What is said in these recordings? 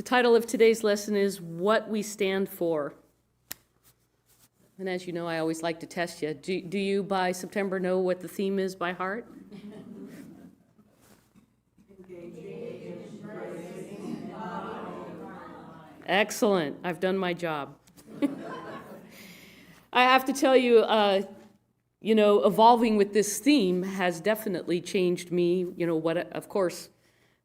The title of today's lesson is What We Stand For. And as you know, I always like to test you. Do you, by September, know what the theme is by heart? Excellent. I've done my job. I have to tell you, evolving with this theme has definitely changed me. What, of course,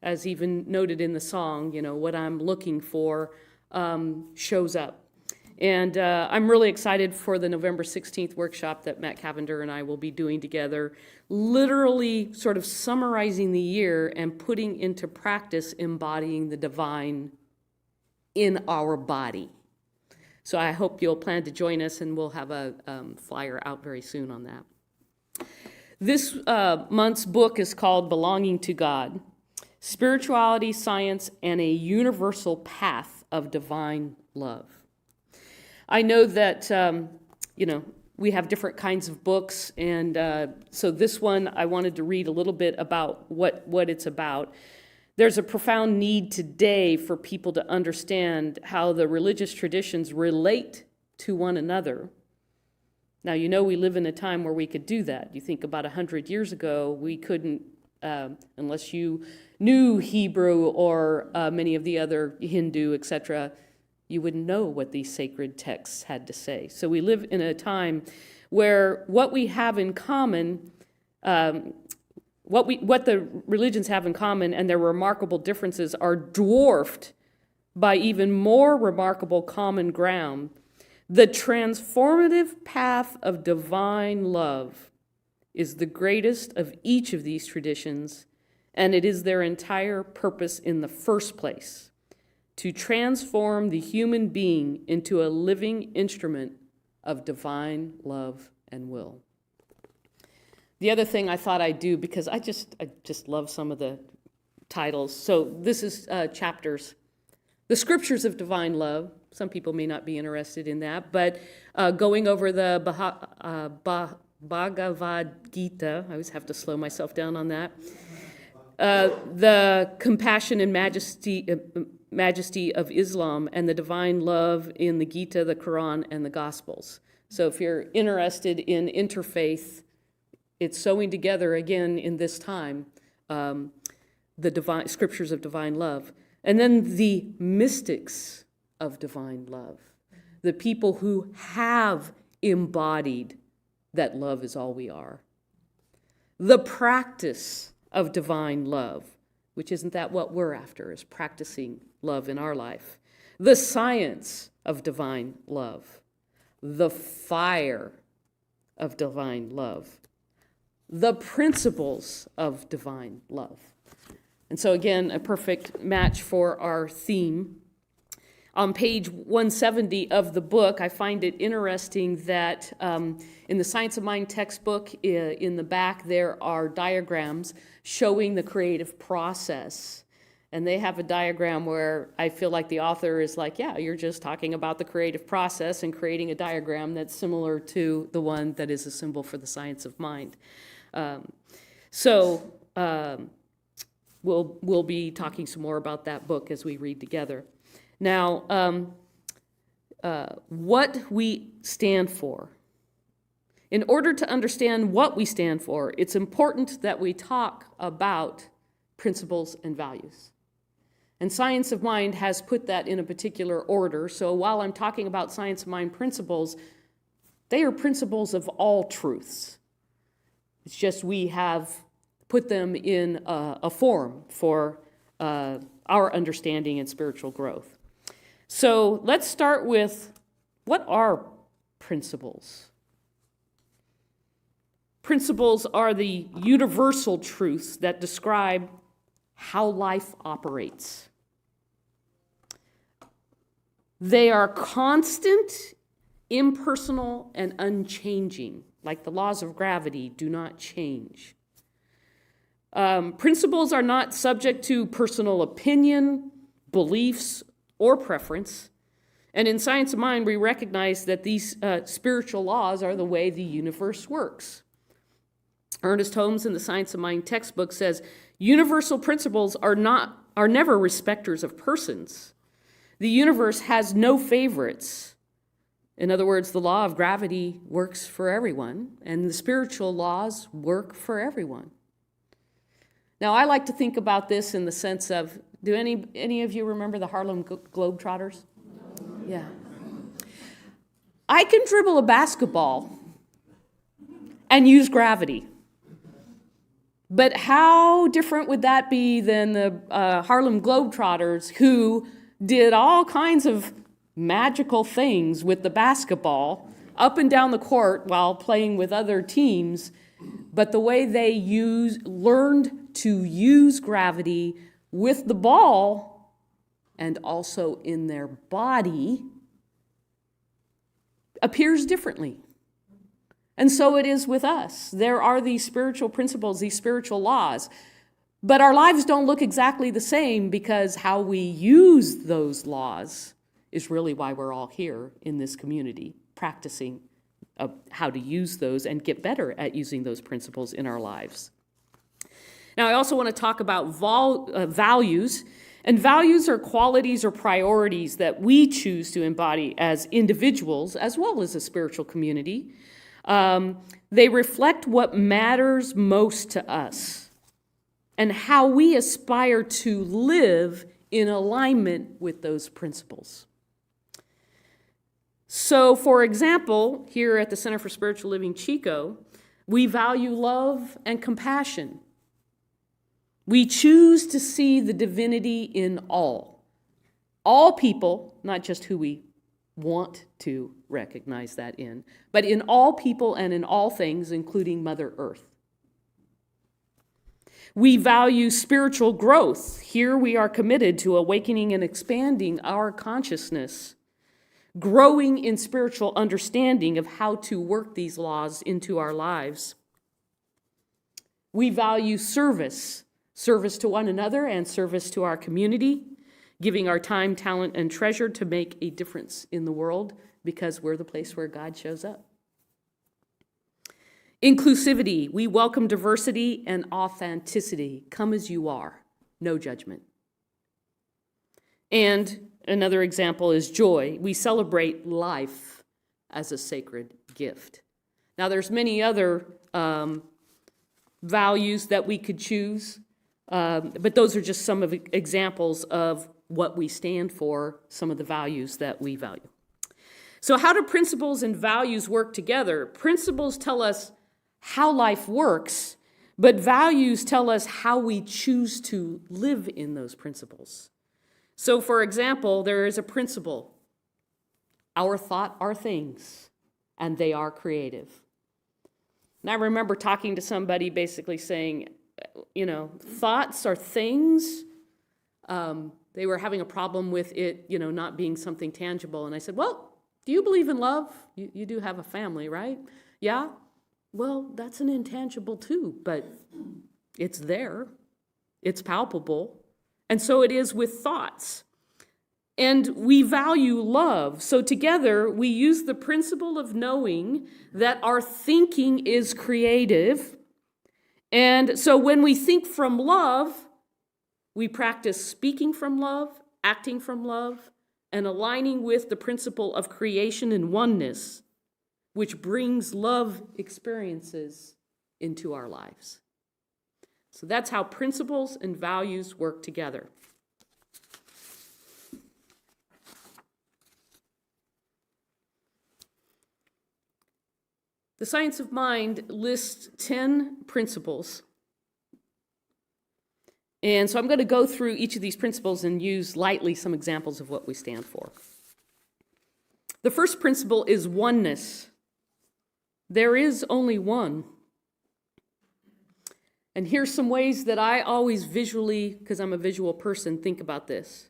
as even noted in the song, what I'm looking for shows up. And I'm really excited for the November 16th workshop that Matt Cavender and I will be doing together, literally sort of summarizing the year and putting into practice embodying the divine in our body. So I hope you'll plan to join us, and we'll have a flyer out very soon on that. This month's book is called Belonging to God: Spirituality, Science, and a Universal Path of Divine Love. I know that, we have different kinds of books, and so this one I wanted to read a little bit about what it's about. There's a profound need today for people to understand how the religious traditions relate to one another. Now, we live in a time where we could do that. You think about 100 years ago, we couldn't, unless you knew Hebrew or many of the other Hindu, etc., you wouldn't know what these sacred texts had to say. So we live in a time where what we have in common, what the religions have in common and their remarkable differences are dwarfed by even more remarkable common ground. The transformative path of divine love is the greatest of each of these traditions, and it is their entire purpose in the first place: to transform the human being into a living instrument of divine love and will. The other thing I thought I'd do, because I just love some of the titles. So this is chapters. The Scriptures of Divine Love. Some people may not be interested in that, but going over the Bhagavad Gita. I always have to slow myself down on that. The compassion and majesty of Islam, and the divine love in the Gita, the Quran, and the Gospels. So if you're interested in interfaith, it's sewing together again in this time the divine scriptures of divine love. And then the mystics of divine love, the people who have embodied that love is all we are. The practice of divine love, which isn't that what we're after, is practicing love in our life. The science of divine love. The fire of divine love. The principles of divine love. And so again, a perfect match for our theme. On page 170 of the book, I find it interesting that in the Science of Mind textbook, in the back, there are diagrams showing the creative process. And they have a diagram where I feel like the author is like, yeah, you're just talking about the creative process and creating a diagram that's similar to the one that is a symbol for the science of mind. We'll be talking some more about that book as we read together. Now, what we stand for. In order to understand what we stand for, it's important that we talk about principles and values. And Science of Mind has put that in a particular order. So while I'm talking about Science of Mind principles, they are principles of all truths. It's just we have put them in a form for our understanding and spiritual growth. So let's start with, what are principles? Principles are the universal truths that describe how life operates. They are constant, impersonal, and unchanging. Like the laws of gravity do not change. Principles are not subject to personal opinion, beliefs, or preference. And in Science of Mind, we recognize that these spiritual laws are the way the universe works. Ernest Holmes in the Science of Mind textbook says, universal principles are never respecters of persons. The universe has no favorites. In other words, the law of gravity works for everyone, and the spiritual laws work for everyone. Now, I like to think about this in the sense of, do any of you remember the Harlem Globetrotters? Yeah. I can dribble a basketball and use gravity. But how different would that be than the Harlem Globetrotters, who did all kinds of magical things with the basketball up and down the court while playing with other teams, but the way they learned to use gravity with the ball and also in their body appears differently. And so it is with us. There are these spiritual principles, these spiritual laws, but our lives don't look exactly the same, because how we use those laws is really why we're all here in this community, practicing how to use those and get better at using those principles in our lives. Now, I also want to talk about values. And values are qualities or priorities that we choose to embody as individuals, as well as a spiritual community. They reflect what matters most to us and how we aspire to live in alignment with those principles. So, for example, here at the Center for Spiritual Living, Chico, we value love and compassion. We choose to see the divinity in all people, not just who we want to recognize that in, but in all people and in all things, including Mother Earth. We value spiritual growth. Here we are committed to awakening and expanding our consciousness, growing in spiritual understanding of how to work these laws into our lives. We value service to one another and service to our community, giving our time, talent, and treasure to make a difference in the world, because we're the place where God shows up. Inclusivity. We welcome diversity and authenticity. Come as you are, no judgment. And another example is joy. We celebrate life as a sacred gift. Now, there's many other values that we could choose, but those are just some of the examples of what we stand for, some of the values that we value. So how do principles and values work together? Principles tell us how life works, but values tell us how we choose to live in those principles. So, for example, there is a principle: our thought are things, and they are creative. And I remember talking to somebody basically saying, thoughts are things. They were having a problem with it, not being something tangible. And I said, well, do you believe in love? You do have a family, right? Yeah? Well, that's an intangible too, but it's there. It's palpable. And so it is with thoughts. And we value love. So together, we use the principle of knowing that our thinking is creative. And so when we think from love, we practice speaking from love, acting from love, and aligning with the principle of creation and oneness, which brings love experiences into our lives. So that's how principles and values work together. The Science of Mind lists 10 principles. And so I'm going to go through each of these principles and use lightly some examples of what we stand for. The first principle is oneness. There is only one. And here's some ways that I always visually, because I'm a visual person, think about this.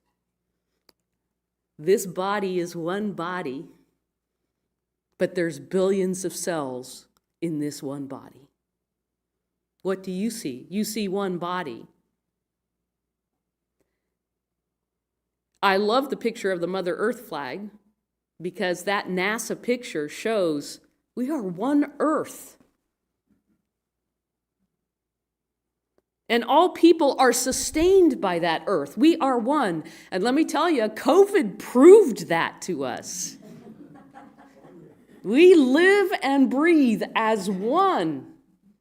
This body is one body, but there's billions of cells in this one body. What do you see? You see one body. I love the picture of the Mother Earth flag, because that NASA picture shows we are one Earth. And all people are sustained by that earth. We are one. And let me tell you, COVID proved that to us. We live and breathe as one.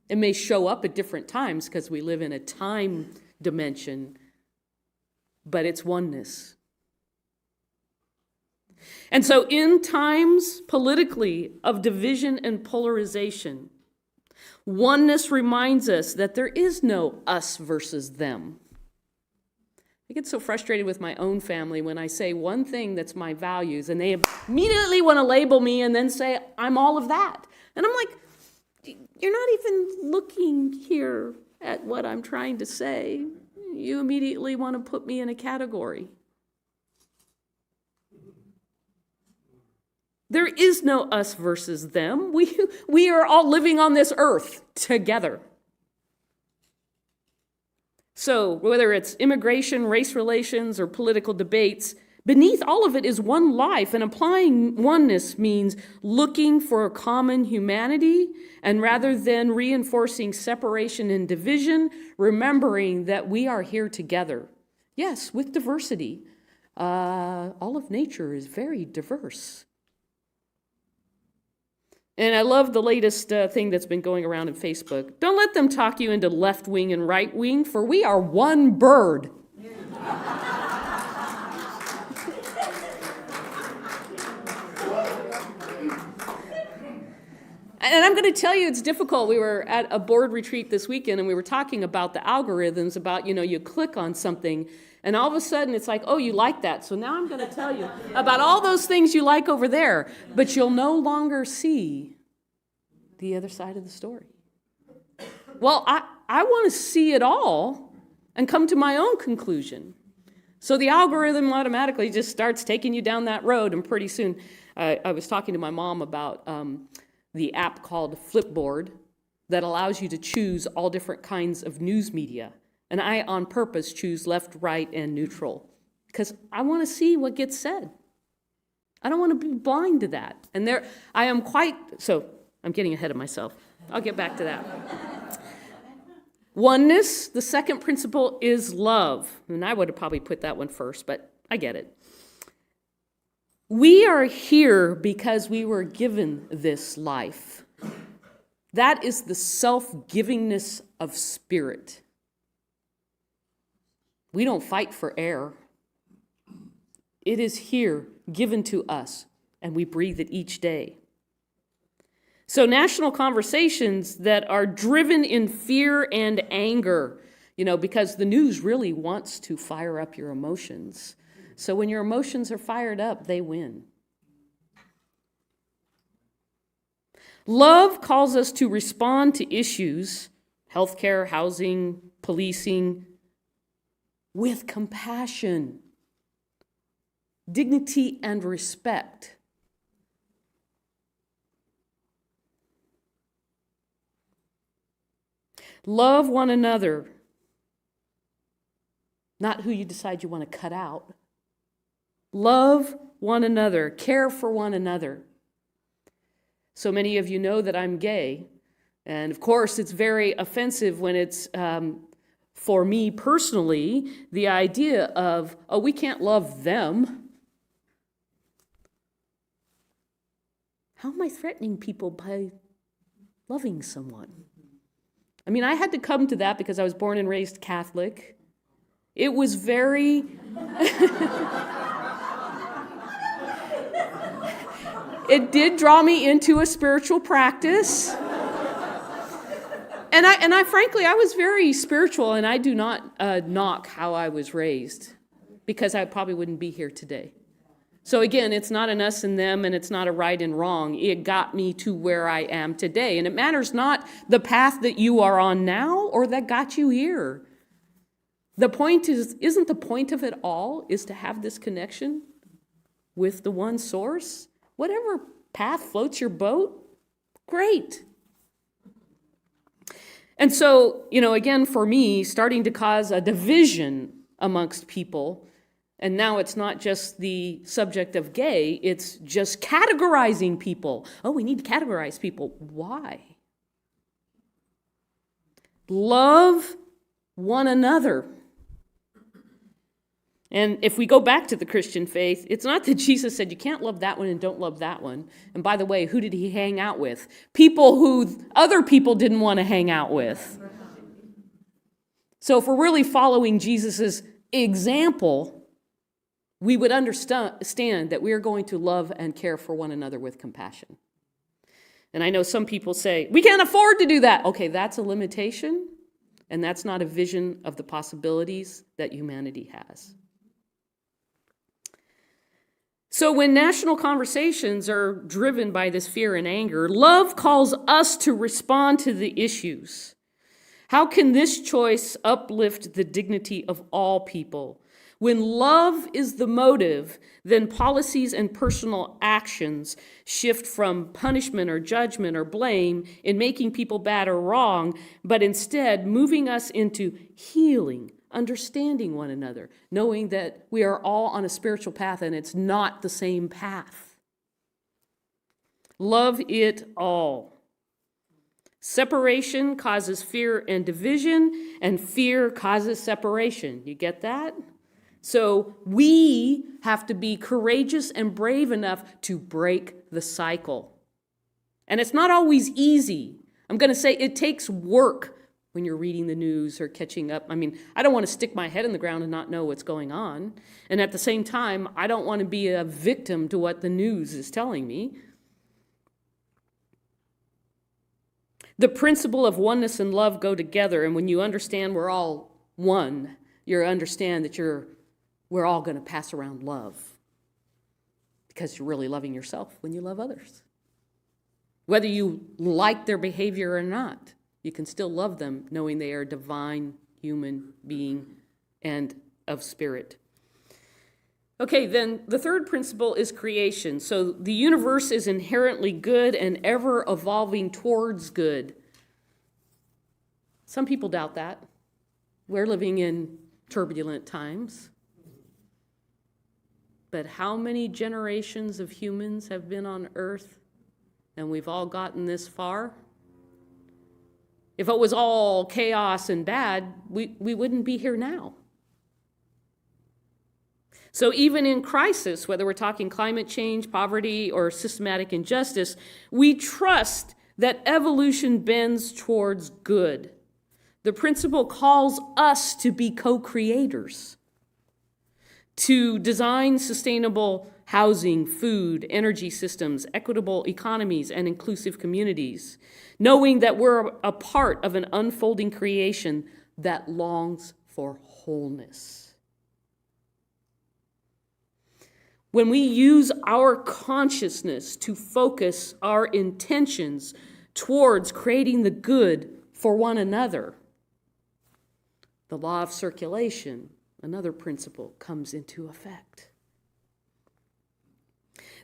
It may show up at different times because we live in a time dimension, but it's oneness. And so in times politically of division and polarization, oneness reminds us that there is no us versus them. I get so frustrated with my own family when I say one thing that's my values, and they immediately want to label me and then say, I'm all of that. And I'm like, you're not even looking here at what I'm trying to say. You immediately want to put me in a category. There is no us versus them. We are all living on this earth together. So whether it's immigration, race relations, or political debates, beneath all of it is one life, and applying oneness means looking for a common humanity, and rather than reinforcing separation and division, remembering that we are here together. Yes, with diversity. All of nature is very diverse. And I love the latest thing that's been going around in Facebook. Don't let them talk you into left wing and right wing, for we are one bird. And I'm going to tell you, it's difficult. We were at a board retreat this weekend, and we were talking about the algorithms, about, you click on something, and all of a sudden it's like, oh, you like that. So now I'm going to tell you about all those things you like over there, but you'll no longer see the other side of the story. Well, I want to see it all and come to my own conclusion. So the algorithm automatically just starts taking you down that road, and pretty soon, I was talking to my mom about the app called Flipboard that allows you to choose all different kinds of news media. And I, on purpose, choose left, right, and neutral because I want to see what gets said. I don't want to be blind to that. And I'm getting ahead of myself. I'll get back to that. Oneness, the second principle is love. And I would have probably put that one first, but I get it. We are here because we were given this life. That is the self-givingness of spirit. We don't fight for air. It is here, given to us, and we breathe it each day. So national conversations that are driven in fear and anger, because the news really wants to fire up your emotions. So when your emotions are fired up, they win. Love calls us to respond to issues, healthcare, housing, policing, with compassion, dignity, and respect. Love one another, not who you decide you want to cut out. Love one another, care for one another. So many of you know that I'm gay, and of course it's very offensive when it's, for me personally, the idea of, oh, we can't love them. How am I threatening people by loving someone? I mean, I had to come to that because I was born and raised Catholic. It was very... It did draw me into a spiritual practice. And I frankly, I was very spiritual, and I do not knock how I was raised, because I probably wouldn't be here today. So again, it's not an us and them, and it's not a right and wrong. It got me to where I am today. And it matters not the path that you are on now or that got you here. The point isn't the point of it all is to have this connection with the one source? Whatever path floats your boat, great. And so, again, for me, starting to cause a division amongst people, and now it's not just the subject of gay, it's just categorizing people. Oh, we need to categorize people. Why? Love one another. And if we go back to the Christian faith, it's not that Jesus said you can't love that one and don't love that one. And by the way, who did he hang out with? People who other people didn't want to hang out with. So if we're really following Jesus' example, we would understand that we are going to love and care for one another with compassion. And I know some people say, we can't afford to do that. Okay, that's a limitation, and that's not a vision of the possibilities that humanity has. So when national conversations are driven by this fear and anger, love calls us to respond to the issues. How can this choice uplift the dignity of all people? When love is the motive, then policies and personal actions shift from punishment or judgment or blame in making people bad or wrong, but instead moving us into healing, understanding one another, knowing that we are all on a spiritual path and it's not the same path. Love it all. Separation causes fear and division, and fear causes separation. You get that? So we have to be courageous and brave enough to break the cycle. And it's not always easy. I'm going to say it takes work when you're reading the news or catching up. I mean, I don't want to stick my head in the ground and not know what's going on. And at the same time, I don't want to be a victim to what the news is telling me. The principle of oneness and love go together. And when you understand we're all one, you understand that we're all going to pass around love, because you're really loving yourself when you love others. Whether you like their behavior or not, you can still love them knowing they are a divine human being and of spirit. Okay, then the third principle is creation. So the universe is inherently good and ever evolving towards good. Some people doubt that. We're living in turbulent times. But how many generations of humans have been on Earth and we've all gotten this far? If it was all chaos and bad, we wouldn't be here now. So even in crisis, whether we're talking climate change, poverty, or systematic injustice, we trust that evolution bends towards good. The principle calls us to be co-creators, to design sustainable housing, food, energy systems, equitable economies, and inclusive communities, knowing that we're a part of an unfolding creation that longs for wholeness. When we use our consciousness to focus our intentions towards creating the good for one another, the law of circulation, another principle, comes into effect.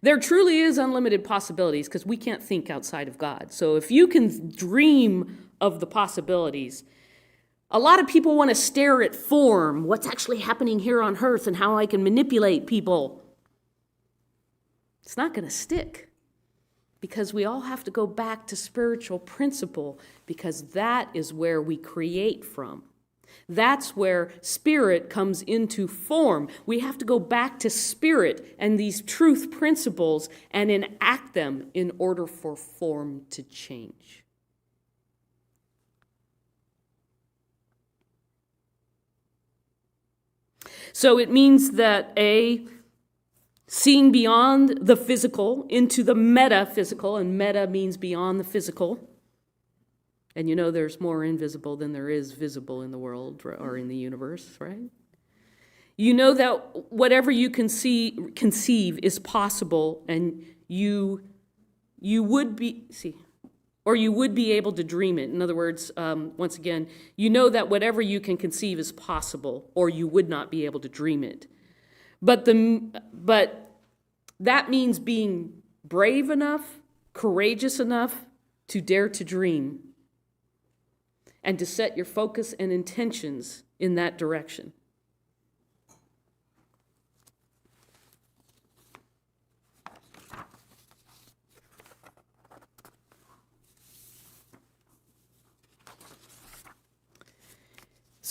There truly is unlimited possibilities because we can't think outside of God. So if you can dream of the possibilities, a lot of people want to stare at form, what's actually happening here on earth and how I can manipulate people. It's not going to stick, because we all have to go back to spiritual principle, because that is where we create from. That's where spirit comes into form. We have to go back to spirit and these truth principles and enact them in order for form to change. So it means that seeing beyond the physical into the metaphysical, and meta means beyond the physical. And you know there's more invisible than there is visible in the world or in the universe, right? You know that whatever you conceive is possible, and you would be able to dream it. In other words, once again, you know that whatever you can conceive is possible, or you would not be able to dream it. But that means being brave enough, courageous enough to dare to dream, and to set your focus and intentions in that direction.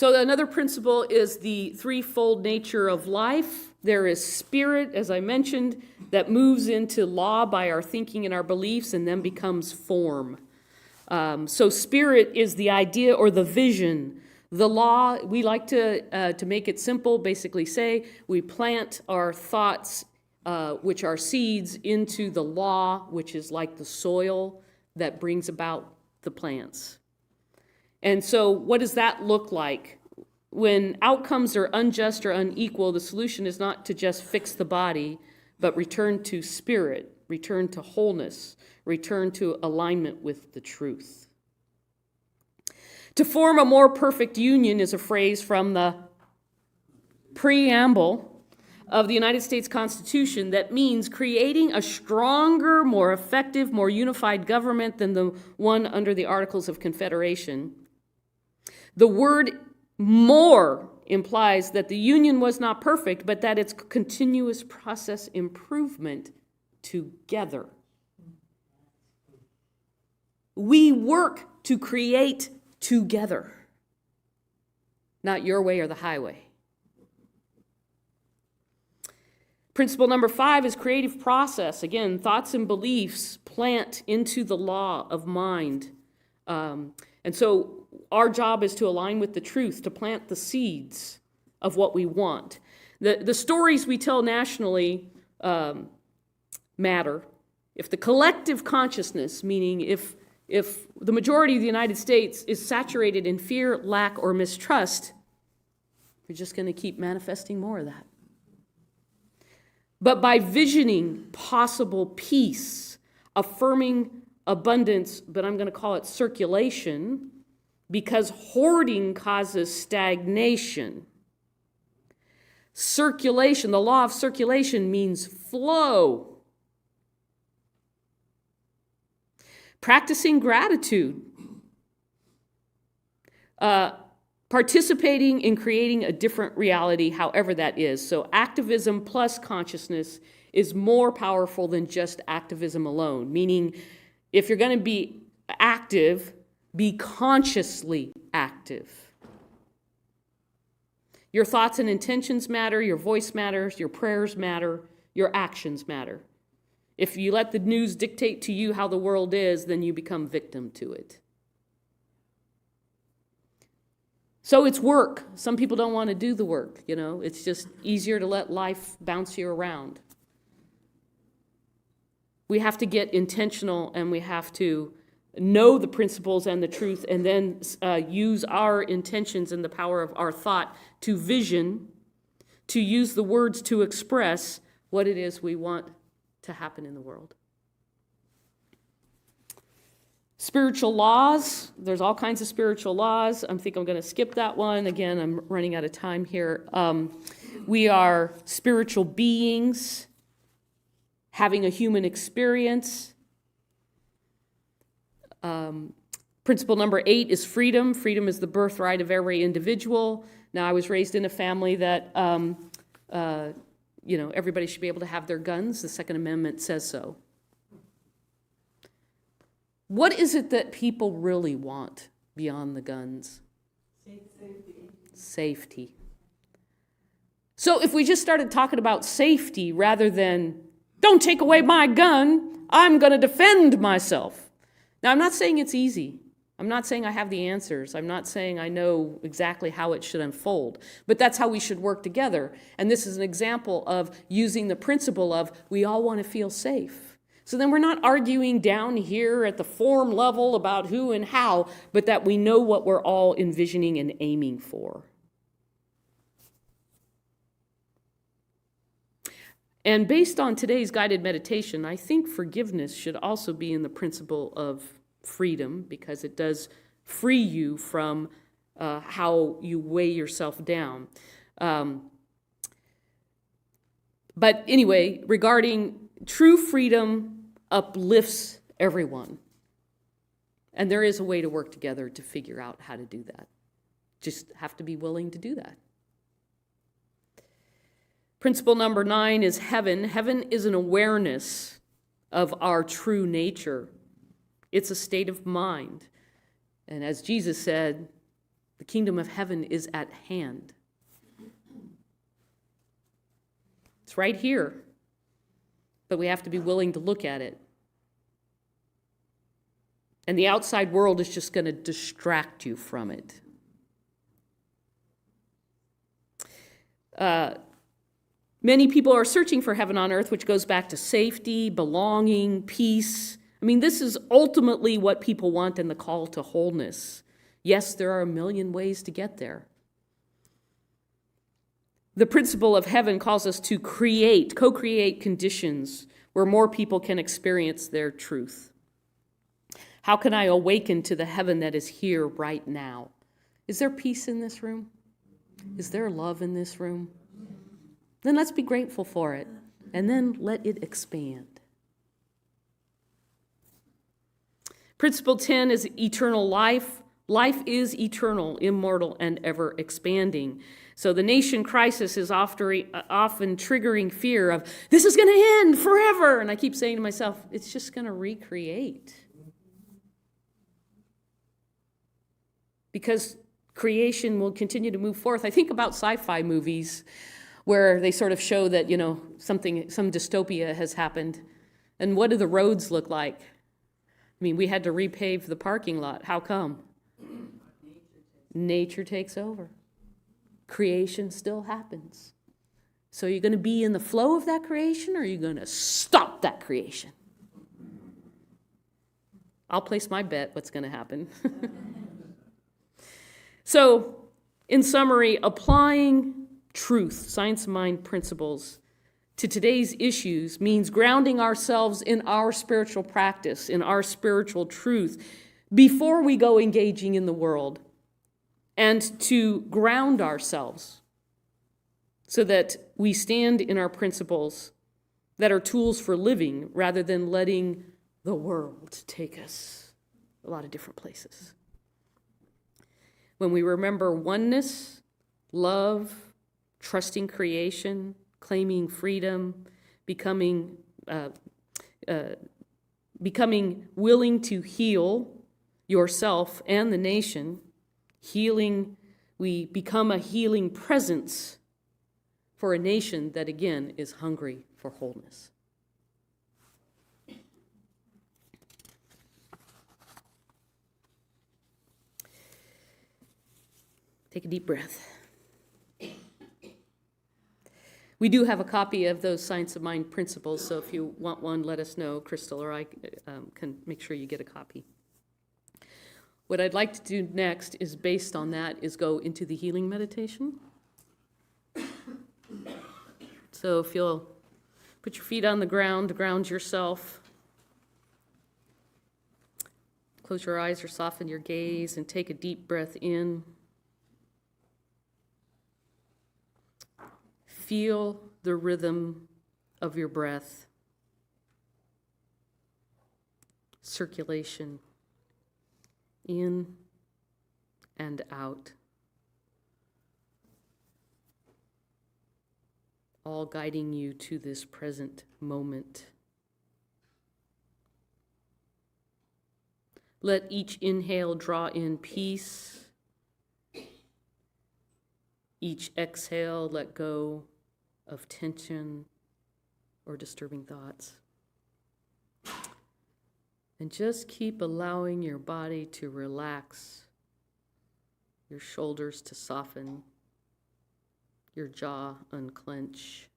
So another principle is the threefold nature of life. There is spirit, as I mentioned, that moves into law by our thinking and our beliefs and then becomes form. So spirit is the idea or the vision. The law, we like to make it simple, basically say we plant our thoughts, which are seeds, into the law, which is like the soil that brings about the plants. And so what does that look like? When outcomes are unjust or unequal, the solution is not to just fix the body, but return to spirit, return to wholeness, return to alignment with the truth. To form a more perfect union is a phrase from the preamble of the United States Constitution that means creating a stronger, more effective, more unified government than the one under the Articles of Confederation. The word more implies that the union was not perfect, but that it's continuous process improvement together. We work to create together, not your way or the highway. Principle number 5 is creative process. Again, thoughts and beliefs plant into the law of mind. And so our job is to align with the truth, to plant the seeds of what we want. The stories we tell nationally matter. If the collective consciousness, meaning if the majority of the United States is saturated in fear, lack, or mistrust, we're just going to keep manifesting more of that. But by visioning possible peace, affirming abundance, but I'm going to call it circulation, because hoarding causes stagnation. Circulation, the law of circulation means flow. Practicing gratitude. Participating in creating a different reality, however that is. So activism plus consciousness is more powerful than just activism alone, meaning if you're going to be active, be consciously active. Your thoughts and intentions matter, your voice matters, your prayers matter, your actions matter. If you let the news dictate to you how the world is, then you become victim to it. So it's work. Some people don't want to do the work, It's just easier to let life bounce you around. We have to get intentional and we have to know the principles and the truth and then use our intentions and the power of our thought to vision, to use the words to express what it is we want to happen in the world. Spiritual laws, there's all kinds of spiritual laws. I think I'm going to skip that one. Again, I'm running out of time here. We are spiritual beings having a human experience. Principle number 8 is freedom. Freedom is the birthright of every individual. Now, I was raised in a family that, everybody should be able to have their guns. The Second Amendment says so. What is it that people really want beyond the guns? Safety. So if we just started talking about safety rather than, don't take away my gun, I'm going to defend myself. Now, I'm not saying it's easy. I'm not saying I have the answers. I'm not saying I know exactly how it should unfold. But that's how we should work together. And this is an example of using the principle of we all want to feel safe. So then we're not arguing down here at the form level about who and how, but that we know what we're all envisioning and aiming for. And based on today's guided meditation, I think forgiveness should also be in the principle of freedom, because it does free you from how you weigh yourself down. But anyway, regarding true freedom uplifts everyone. And there is a way to work together to figure out how to do that. Just have to be willing to do that. Principle number 9 is heaven. Heaven is an awareness of our true nature. It's a state of mind. And as Jesus said, The kingdom of heaven is at hand. It's right here, but we have to be willing to look at it. And the outside world is just going to distract you from it. Many people are searching for heaven on earth, which goes back to safety, belonging, peace. I mean, this is ultimately what people want in the call to wholeness. Yes, there are a million ways to get there. The principle of heaven calls us to co-create conditions where more people can experience their truth. How can I awaken to the heaven that is here right now? Is there peace in this room? Is there love in this room? Then let's be grateful for it, and then let it expand. Principle 10 is eternal life. Life is eternal, immortal, and ever expanding. So the nation crisis is often triggering fear of, this is going to end forever. And I keep saying to myself, it's just going to recreate. Because creation will continue to move forth. I think about sci-fi movies where they sort of show that, some dystopia has happened. And what do the roads look like? I mean, we had to repave the parking lot. How come? Nature takes over. Creation still happens. So you're going to be in the flow of that creation, or are you going to stop that creation? I'll place my bet what's going to happen. So, in summary, applying truth, science of mind principles, to today's issues means grounding ourselves in our spiritual practice, in our spiritual truth, before we go engaging in the world, and to ground ourselves so that we stand in our principles that are tools for living rather than letting the world take us a lot of different places. When we remember oneness, love, trusting creation, claiming freedom, becoming willing to heal yourself and the nation, we become a healing presence for a nation that, again, is hungry for wholeness. Take a deep breath. We do have a copy of those Science of Mind principles, so if you want one, let us know. Crystal or I can make sure you get a copy. What I'd like to do next is, based on that, is go into the healing meditation. So if you'll put your feet on the ground to ground yourself, close your eyes or soften your gaze and take a deep breath in. Feel the rhythm of your breath, circulation in and out, all guiding you to this present moment. Let each inhale draw in peace. Each exhale, let go of tension or disturbing thoughts. And just keep allowing your body to relax, your shoulders to soften, your jaw unclench.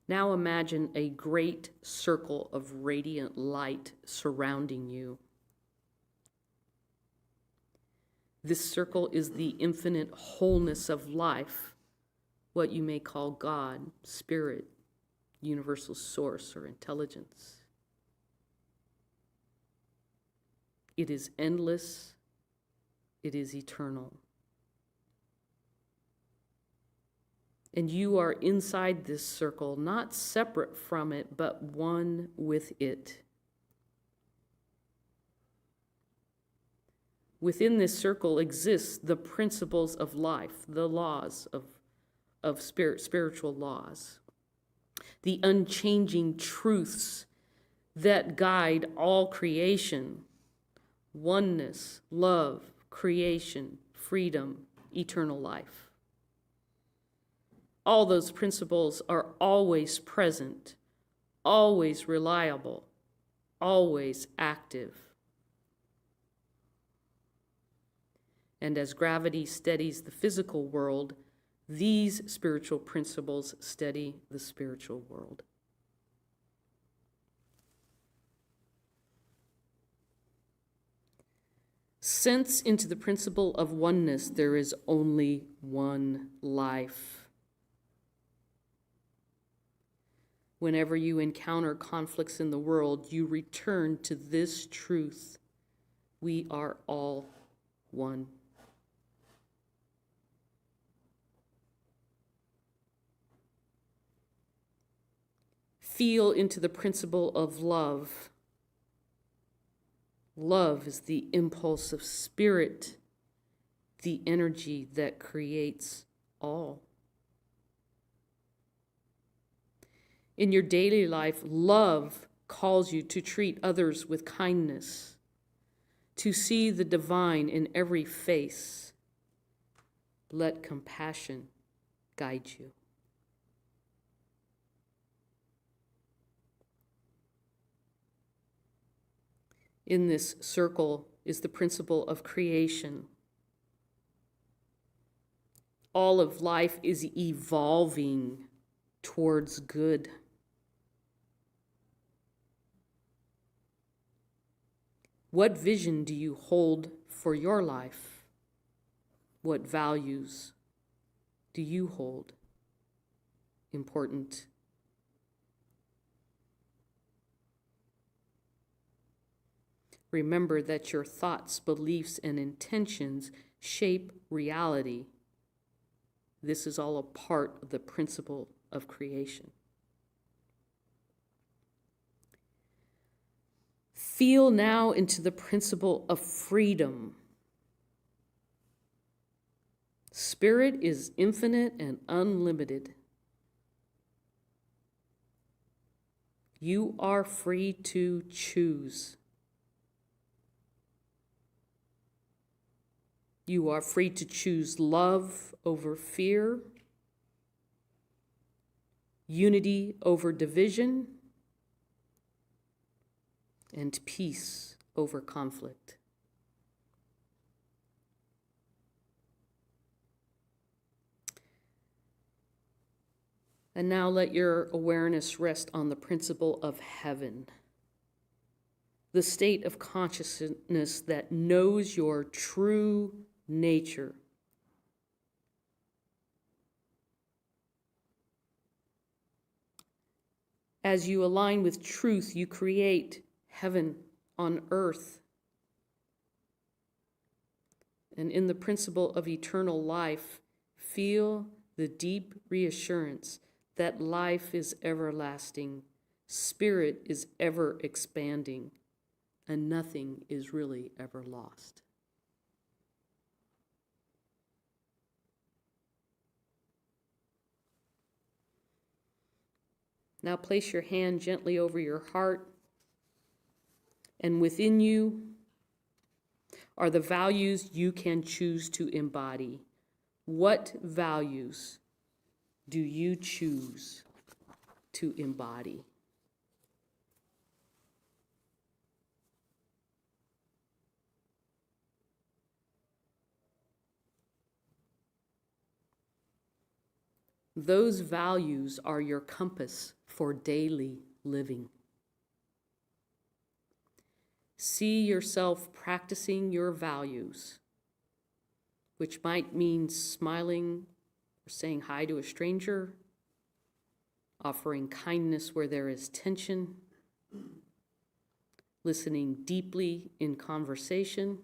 Now imagine a great circle of radiant light surrounding you. This circle is the infinite wholeness of life, what you may call God, spirit, universal source, or intelligence. It is endless. It is eternal. And you are inside this circle, not separate from it, but one with it. Within this circle exists the principles of life, the laws of spiritual laws. the unchanging truths that guide all creation: oneness, love, creation, freedom, eternal life. All those principles are always present, always reliable, always active. And as gravity steadies the physical world, these spiritual principles steady the spiritual world. Sense into the principle of oneness. There is only one life. Whenever you encounter conflicts in the world, you return to this truth: we are all one. Feel into the principle of love. Love is the impulse of spirit, the energy that creates all. In your daily life, love calls you to treat others with kindness, to see the divine in every face. Let compassion guide you. In this circle is the principle of creation. All of life is evolving towards good. What vision do you hold for your life? What values do you hold important? Remember that your thoughts, beliefs, and intentions shape reality. This is all a part of the principle of creation. Feel now into the principle of freedom. Spirit is infinite and unlimited. You are free to choose. You are free to choose love over fear, unity over division, and peace over conflict. And now let your awareness rest on the principle of heaven, the state of consciousness that knows your true nature. As you align with truth, you create heaven on earth. And in the principle of eternal life, feel the deep reassurance that life is everlasting, spirit is ever expanding, and nothing is really ever lost. Now place your hand gently over your heart, and within you are the values you can choose to embody. What values do you choose to embody? Those values are your compass for daily living. See yourself practicing your values, which might mean smiling or saying hi to a stranger, offering kindness where there is tension, listening deeply in conversation,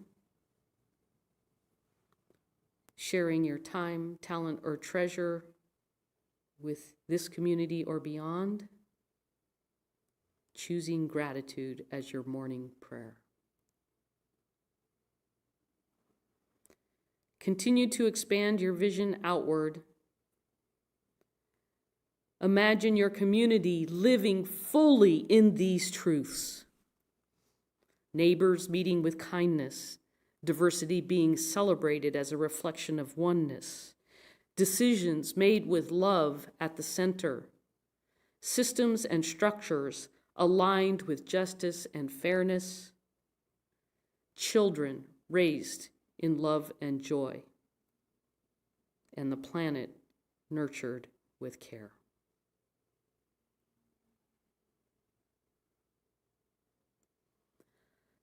sharing your time, talent, or treasure with this community or beyond, choosing gratitude as your morning prayer. Continue to expand your vision outward. Imagine your community living fully in these truths. Neighbors meeting with kindness, diversity being celebrated as a reflection of oneness, decisions made with love at the center, systems and structures aligned with justice and fairness, children raised in love and joy, and the planet nurtured with care.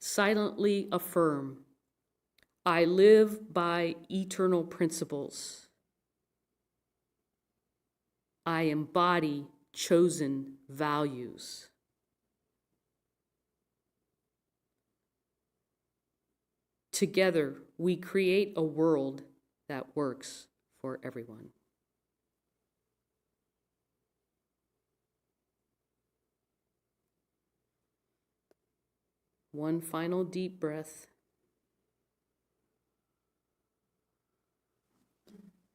Silently affirm, I live by eternal principles. I embody chosen values. Together, we create a world that works for everyone. One final deep breath.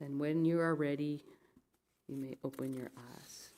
And when you are ready, you may open your eyes.